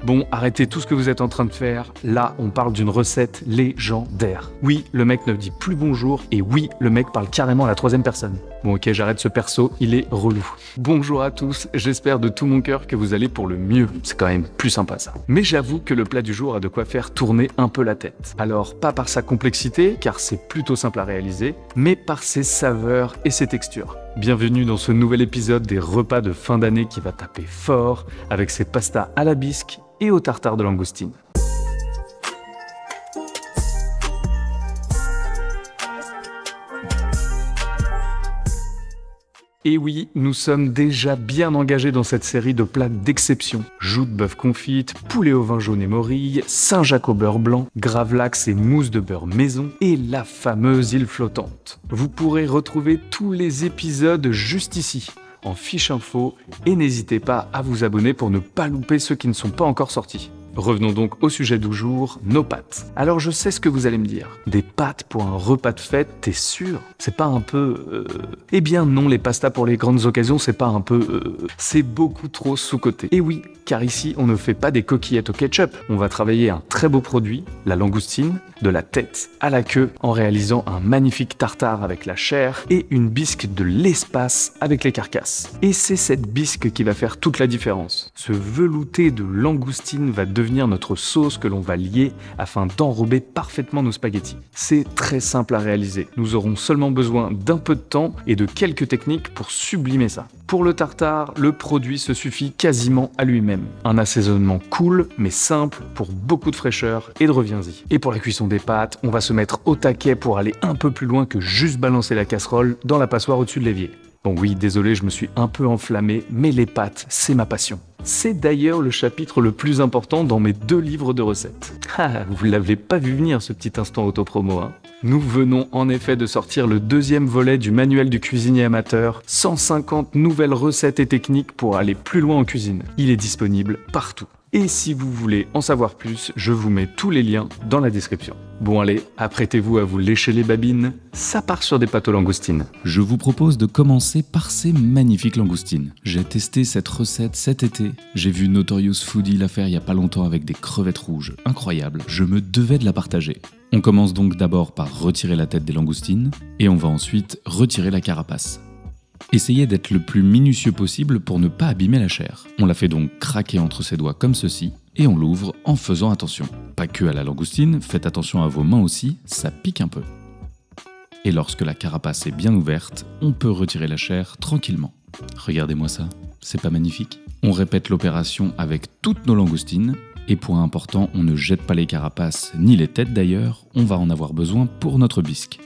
Bon, arrêtez tout ce que vous êtes en train de faire. Là, on parle d'une recette légendaire. Oui, le mec ne dit plus bonjour et oui, le mec parle carrément à la troisième personne. Bon ok, j'arrête ce perso, il est relou. Bonjour à tous, j'espère de tout mon cœur que vous allez pour le mieux. C'est quand même plus sympa ça. Mais j'avoue que le plat du jour a de quoi faire tourner un peu la tête. Alors, pas par sa complexité, car c'est plutôt simple à réaliser, mais par ses saveurs et ses textures. Bienvenue dans ce nouvel épisode des repas de fin d'année qui va taper fort avec ses pastas à la bisque et au tartare de langoustine. Et oui, nous sommes déjà bien engagés dans cette série de plats d'exception. Joues de bœuf confite, poulet au vin jaune et morille, Saint-Jacques au beurre blanc, gravlax et mousse de beurre maison, et la fameuse île flottante. Vous pourrez retrouver tous les épisodes juste ici, en fiche info, et n'hésitez pas à vous abonner pour ne pas louper ceux qui ne sont pas encore sortis. Revenons donc au sujet du jour, nos pâtes. Alors je sais ce que vous allez me dire. Des pâtes pour un repas de fête, t'es sûr? C'est pas un peu... Eh bien non, les pastas pour les grandes occasions, c'est pas un peu... C'est beaucoup trop sous-coté. Et oui, car ici, on ne fait pas des coquillettes au ketchup. On va travailler un très beau produit, la langoustine, de la tête à la queue, en réalisant un magnifique tartare avec la chair et une bisque de l'espace avec les carcasses. Et c'est cette bisque qui va faire toute la différence. Ce velouté de langoustine va devenir notre sauce que l'on va lier afin d'enrober parfaitement nos spaghettis. C'est très simple à réaliser. Nous aurons seulement besoin d'un peu de temps et de quelques techniques pour sublimer ça. Pour le tartare, le produit se suffit quasiment à lui-même. Un assaisonnement cool mais simple pour beaucoup de fraîcheur et de reviens-y. Et pour la cuisson des pâtes, on va se mettre au taquet pour aller un peu plus loin que juste balancer la casserole dans la passoire au-dessus de l'évier. Bon oui, désolé, je me suis un peu enflammé, mais les pâtes, c'est ma passion. C'est d'ailleurs le chapitre le plus important dans mes 2 livres de recettes. Ah, vous l'avez pas vu venir ce petit instant autopromo, hein. Nous venons en effet de sortir le 2e volet du manuel du cuisinier amateur, 150 nouvelles recettes et techniques pour aller plus loin en cuisine. Il est disponible partout. Et si vous voulez en savoir plus, je vous mets tous les liens dans la description. Bon allez, apprêtez-vous à vous lécher les babines, ça part sur des pâtes aux langoustines. Je vous propose de commencer par ces magnifiques langoustines. J'ai testé cette recette cet été. J'ai vu Notorious Foodie la faire il y a pas longtemps avec des crevettes rouges. Incroyable, je me devais de la partager. On commence donc d'abord par retirer la tête des langoustines et on va ensuite retirer la carapace. Essayez d'être le plus minutieux possible pour ne pas abîmer la chair. On la fait donc craquer entre ses doigts comme ceci et on l'ouvre en faisant attention. Pas que à la langoustine, faites attention à vos mains aussi, ça pique un peu. Et lorsque la carapace est bien ouverte, on peut retirer la chair tranquillement. Regardez-moi ça, c'est pas magnifique? On répète l'opération avec toutes nos langoustines. Et point important, on ne jette pas les carapaces ni les têtes d'ailleurs, on va en avoir besoin pour notre bisque.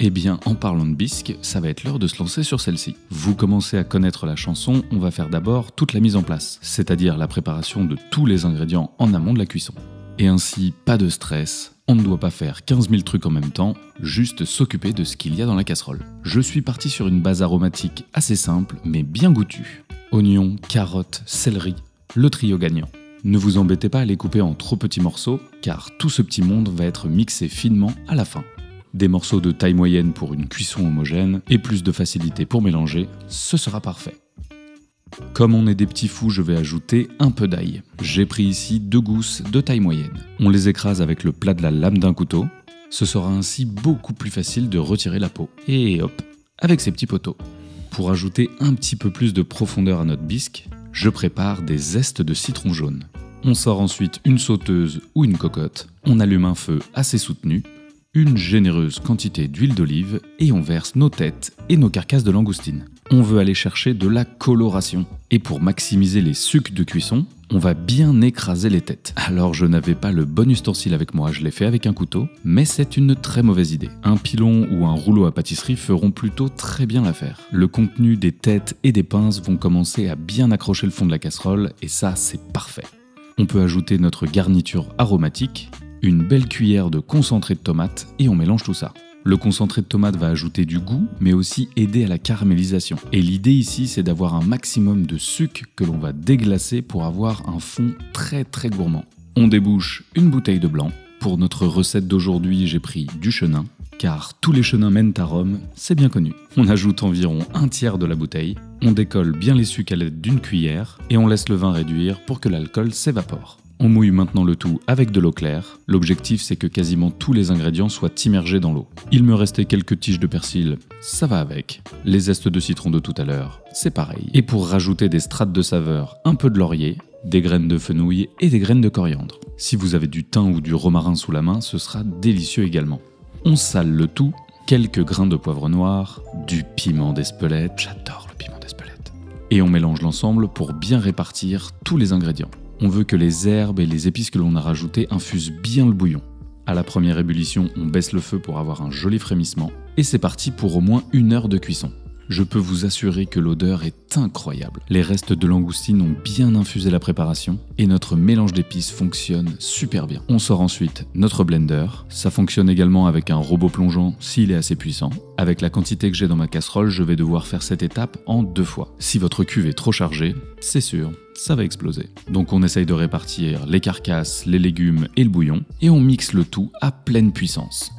Eh bien, en parlant de bisque, ça va être l'heure de se lancer sur celle-ci. Vous commencez à connaître la chanson, on va faire d'abord toute la mise en place, c'est-à-dire la préparation de tous les ingrédients en amont de la cuisson. Et ainsi, pas de stress, on ne doit pas faire 15 000 trucs en même temps, juste s'occuper de ce qu'il y a dans la casserole. Je suis parti sur une base aromatique assez simple, mais bien goûtue. Oignons, carottes, céleri, le trio gagnant. Ne vous embêtez pas à les couper en trop petits morceaux, car tout ce petit monde va être mixé finement à la fin. Des morceaux de taille moyenne pour une cuisson homogène et plus de facilité pour mélanger, ce sera parfait. Comme on est des petits fous, je vais ajouter un peu d'ail. J'ai pris ici 2 gousses de taille moyenne. On les écrase avec le plat de la lame d'un couteau. Ce sera ainsi beaucoup plus facile de retirer la peau. Et hop, avec ces petits poteaux. Pour ajouter un petit peu plus de profondeur à notre bisque, je prépare des zestes de citron jaune. On sort ensuite une sauteuse ou une cocotte, on allume un feu assez soutenu, une généreuse quantité d'huile d'olive et on verse nos têtes et nos carcasses de langoustine. On veut aller chercher de la coloration. Et pour maximiser les sucs de cuisson, on va bien écraser les têtes. Alors je n'avais pas le bon ustensile avec moi, je l'ai fait avec un couteau, mais c'est une très mauvaise idée. Un pilon ou un rouleau à pâtisserie feront plutôt très bien l'affaire. Le contenu des têtes et des pinces vont commencer à bien accrocher le fond de la casserole et ça c'est parfait. On peut ajouter notre garniture aromatique, une belle cuillère de concentré de tomate et on mélange tout ça. Le concentré de tomate va ajouter du goût, mais aussi aider à la caramélisation. Et l'idée ici, c'est d'avoir un maximum de sucre que l'on va déglacer pour avoir un fond très gourmand. On débouche une bouteille de blanc. Pour notre recette d'aujourd'hui, j'ai pris du chenin, car tous les chenins mènent à Rome, c'est bien connu. On ajoute environ un tiers de la bouteille, on décolle bien les sucres à l'aide d'une cuillère et on laisse le vin réduire pour que l'alcool s'évapore. On mouille maintenant le tout avec de l'eau claire. L'objectif, c'est que quasiment tous les ingrédients soient immergés dans l'eau. Il me restait quelques tiges de persil, ça va avec. Les zestes de citron de tout à l'heure, c'est pareil. Et pour rajouter des strates de saveur, un peu de laurier, des graines de fenouil et des graines de coriandre. Si vous avez du thym ou du romarin sous la main, ce sera délicieux également. On sale le tout, quelques grains de poivre noir, du piment d'Espelette, j'adore le piment d'Espelette. Et on mélange l'ensemble pour bien répartir tous les ingrédients. On veut que les herbes et les épices que l'on a rajoutées infusent bien le bouillon. À la première ébullition, on baisse le feu pour avoir un joli frémissement, et c'est parti pour au moins 1 heure de cuisson. Je peux vous assurer que l'odeur est incroyable. Les restes de langoustine ont bien infusé la préparation et notre mélange d'épices fonctionne super bien. On sort ensuite notre blender. Ça fonctionne également avec un robot plongeant s'il est assez puissant. Avec la quantité que j'ai dans ma casserole, je vais devoir faire cette étape en 2 fois. Si votre cuve est trop chargée, c'est sûr, ça va exploser. Donc on essaye de répartir les carcasses, les légumes et le bouillon et on mixe le tout à pleine puissance.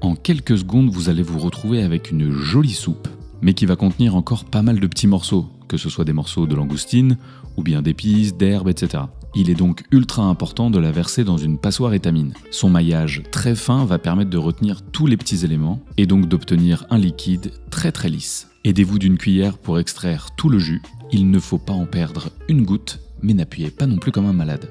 En quelques secondes, vous allez vous retrouver avec une jolie soupe, mais qui va contenir encore pas mal de petits morceaux, que ce soit des morceaux de langoustine, ou bien d'épices, d'herbes, etc. Il est donc ultra important de la verser dans une passoire étamine. Son maillage très fin va permettre de retenir tous les petits éléments, et donc d'obtenir un liquide très très lisse. Aidez-vous d'une cuillère pour extraire tout le jus, il ne faut pas en perdre une goutte, mais n'appuyez pas non plus comme un malade.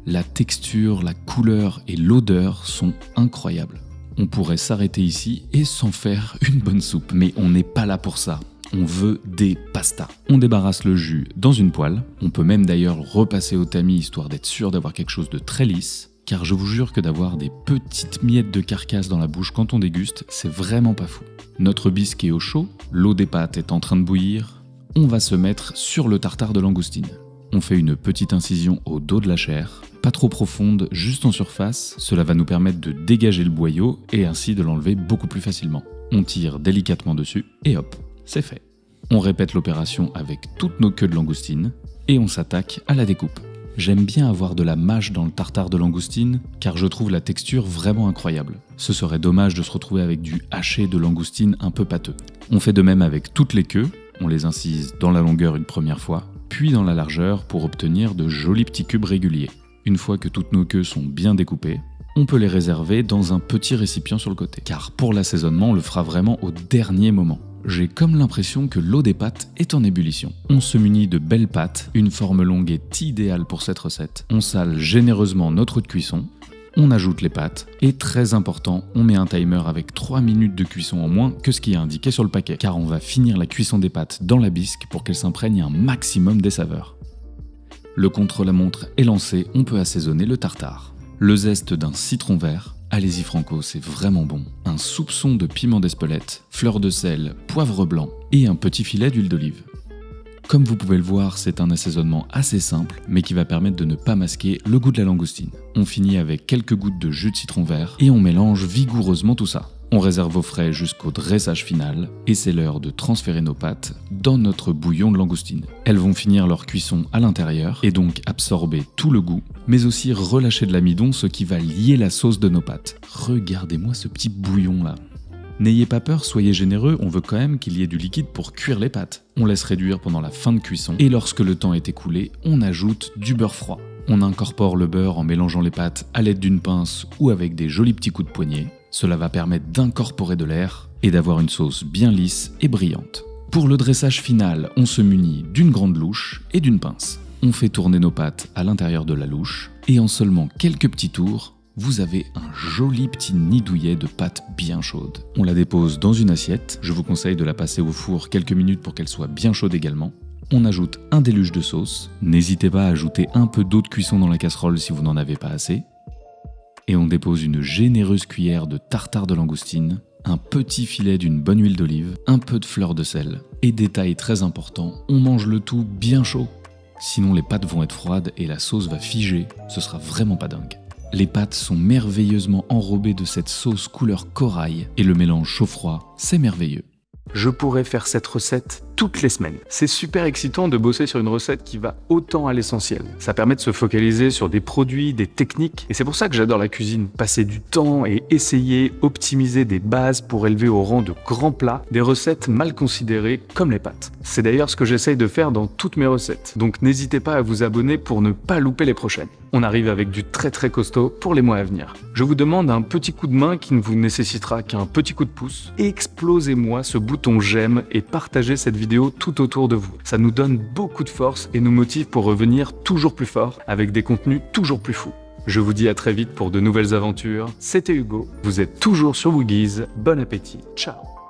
La texture, la couleur et l'odeur sont incroyables. On pourrait s'arrêter ici et s'en faire une bonne soupe, mais on n'est pas là pour ça. On veut des pastas. On débarrasse le jus dans une poêle. On peut même d'ailleurs repasser au tamis histoire d'être sûr d'avoir quelque chose de très lisse. Car je vous jure que d'avoir des petites miettes de carcasse dans la bouche quand on déguste, c'est vraiment pas fou. Notre bisque est au chaud, l'eau des pâtes est en train de bouillir. On va se mettre sur le tartare de langoustine. On fait une petite incision au dos de la chair, pas trop profonde, juste en surface, cela va nous permettre de dégager le boyau et ainsi de l'enlever beaucoup plus facilement. On tire délicatement dessus et hop, c'est fait. On répète l'opération avec toutes nos queues de langoustine et on s'attaque à la découpe. J'aime bien avoir de la mâche dans le tartare de langoustine car je trouve la texture vraiment incroyable. Ce serait dommage de se retrouver avec du haché de langoustine un peu pâteux. On fait de même avec toutes les queues, on les incise dans la longueur une première fois, puis dans la largeur pour obtenir de jolis petits cubes réguliers. Une fois que toutes nos queues sont bien découpées, on peut les réserver dans un petit récipient sur le côté. Car pour l'assaisonnement, on le fera vraiment au dernier moment. J'ai comme l'impression que l'eau des pâtes est en ébullition. On se munit de belles pâtes, une forme longue est idéale pour cette recette. On sale généreusement notre eau de cuisson, on ajoute les pâtes, et très important, on met un timer avec 3 minutes de cuisson en moins que ce qui est indiqué sur le paquet, car on va finir la cuisson des pâtes dans la bisque pour qu'elles s'imprègnent un maximum des saveurs. Le contre-la-montre est lancé, on peut assaisonner le tartare. Le zeste d'un citron vert, allez-y franco, c'est vraiment bon. Un soupçon de piment d'Espelette, fleur de sel, poivre blanc et un petit filet d'huile d'olive. Comme vous pouvez le voir, c'est un assaisonnement assez simple, mais qui va permettre de ne pas masquer le goût de la langoustine. On finit avec quelques gouttes de jus de citron vert et on mélange vigoureusement tout ça. On réserve au frais jusqu'au dressage final et c'est l'heure de transférer nos pâtes dans notre bouillon de langoustine. Elles vont finir leur cuisson à l'intérieur et donc absorber tout le goût, mais aussi relâcher de l'amidon, ce qui va lier la sauce de nos pâtes. Regardez-moi ce petit bouillon là. N'ayez pas peur, soyez généreux, on veut quand même qu'il y ait du liquide pour cuire les pâtes. On laisse réduire pendant la fin de cuisson et lorsque le temps est écoulé, on ajoute du beurre froid. On incorpore le beurre en mélangeant les pâtes à l'aide d'une pince ou avec des jolis petits coups de poignet. Cela va permettre d'incorporer de l'air et d'avoir une sauce bien lisse et brillante. Pour le dressage final, on se munit d'une grande louche et d'une pince. On fait tourner nos pâtes à l'intérieur de la louche et en seulement quelques petits tours, vous avez un joli petit nid douillet de pâte bien chaude. On la dépose dans une assiette, je vous conseille de la passer au four quelques minutes pour qu'elle soit bien chaude également. On ajoute un déluge de sauce, n'hésitez pas à ajouter un peu d'eau de cuisson dans la casserole si vous n'en avez pas assez. Et on dépose une généreuse cuillère de tartare de langoustine, un petit filet d'une bonne huile d'olive, un peu de fleur de sel. Et détail très important, on mange le tout bien chaud. Sinon les pâtes vont être froides et la sauce va figer, ce sera vraiment pas dingue. Les pâtes sont merveilleusement enrobées de cette sauce couleur corail et le mélange chaud-froid, c'est merveilleux. Je pourrais faire cette recette toutes les semaines. C'est super excitant de bosser sur une recette qui va autant à l'essentiel. Ça permet de se focaliser sur des produits, des techniques, et c'est pour ça que j'adore la cuisine. Passer du temps et essayer, optimiser des bases pour élever au rang de grands plats des recettes mal considérées comme les pâtes. C'est d'ailleurs ce que j'essaye de faire dans toutes mes recettes, donc n'hésitez pas à vous abonner pour ne pas louper les prochaines. On arrive avec du très costaud pour les mois à venir. Je vous demande un petit coup de main qui ne vous nécessitera qu'un petit coup de pouce. Explosez-moi ce bouton j'aime et partagez cette vidéo tout autour de vous. Ça nous donne beaucoup de force et nous motive pour revenir toujours plus fort avec des contenus toujours plus fous. Je vous dis à très vite pour de nouvelles aventures. C'était Hugo, vous êtes toujours sur Woogies. Bon appétit, ciao.